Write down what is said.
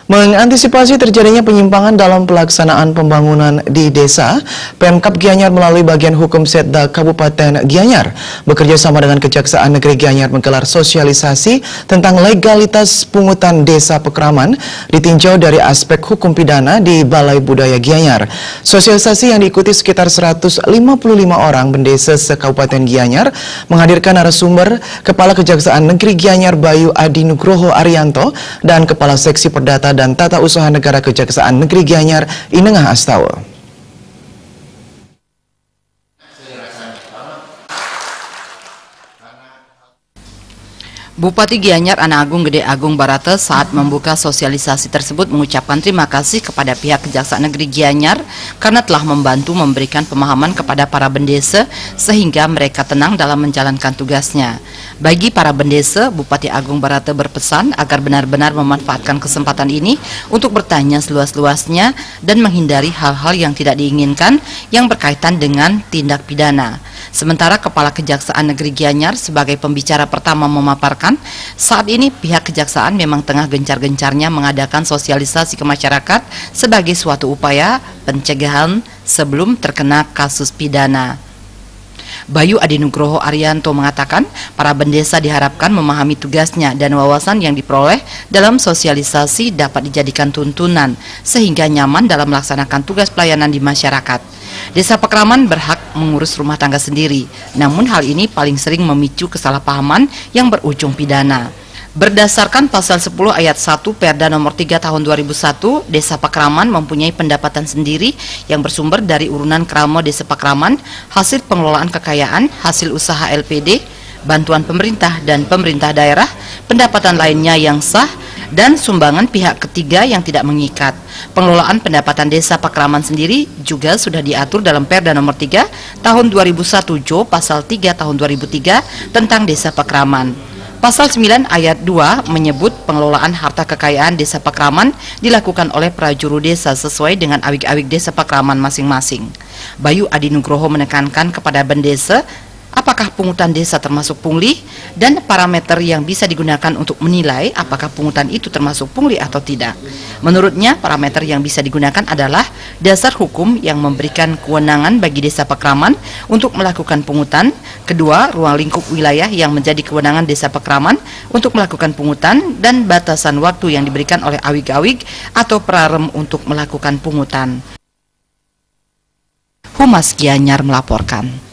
Mengantisipasi terjadinya penyimpangan dalam pelaksanaan pembangunan di desa, Pemkab Gianyar melalui bagian hukum Setda Kabupaten Gianyar bekerja sama dengan Kejaksaan Negeri Gianyar menggelar sosialisasi tentang legalitas pungutan desa Pekraman ditinjau dari aspek hukum pidana di Balai Budaya Gianyar. Sosialisasi yang diikuti sekitar 155 orang bendesa se-Kabupaten Gianyar menghadirkan narasumber Kepala Kejaksaan Negeri Gianyar Bayu Adi Nugroho Arianto dan Kepala Seksi Perdata dan Tata Usaha Negara Kejaksaan Negeri Gianyar Inengah Astawa. Bupati Gianyar Ana Agung Gede Agung Barata saat membuka sosialisasi tersebut mengucapkan terima kasih kepada pihak Kejaksaan Negeri Gianyar karena telah membantu memberikan pemahaman kepada para bendesa sehingga mereka tenang dalam menjalankan tugasnya. Bagi para bendesa, Bupati Agung Barata berpesan agar benar-benar memanfaatkan kesempatan ini untuk bertanya seluas-luasnya dan menghindari hal-hal yang tidak diinginkan yang berkaitan dengan tindak pidana. Sementara Kepala Kejaksaan Negeri Gianyar sebagai pembicara pertama memaparkan, saat ini pihak Kejaksaan memang tengah gencar-gencarnya mengadakan sosialisasi ke masyarakat sebagai suatu upaya pencegahan sebelum terkena kasus pidana. Bayu Adi Nugroho Arianto mengatakan, para bendesa diharapkan memahami tugasnya dan wawasan yang diperoleh dalam sosialisasi dapat dijadikan tuntunan sehingga nyaman dalam melaksanakan tugas pelayanan di masyarakat. Desa Pekraman berhak mengurus rumah tangga sendiri, namun hal ini paling sering memicu kesalahpahaman yang berujung pidana. Berdasarkan pasal 10 ayat 1 Perda nomor 3 tahun 2001, Desa Pekraman mempunyai pendapatan sendiri yang bersumber dari urunan krama Desa Pekraman, hasil pengelolaan kekayaan, hasil usaha LPD, bantuan pemerintah dan pemerintah daerah, pendapatan lainnya yang sah, dan sumbangan pihak ketiga yang tidak mengikat. Pengelolaan pendapatan Desa Pekraman sendiri juga sudah diatur dalam Perda nomor 3 tahun 2001 Jo pasal 3 tahun 2003 tentang Desa Pekraman. Pasal 9 ayat 2 menyebut pengelolaan harta kekayaan Desa Pekraman dilakukan oleh prajuru desa sesuai dengan awik-awik Desa Pekraman masing-masing. Bayu Adi Nugroho menekankan kepada bendesa apakah pungutan desa termasuk pungli dan parameter yang bisa digunakan untuk menilai apakah pungutan itu termasuk pungli atau tidak. Menurutnya, parameter yang bisa digunakan adalah dasar hukum yang memberikan kewenangan bagi Desa Pekraman untuk melakukan pungutan. Kedua, ruang lingkup wilayah yang menjadi kewenangan Desa Pekraman untuk melakukan pungutan dan batasan waktu yang diberikan oleh awik-awik atau prarem untuk melakukan pungutan. Humas Gianyar melaporkan.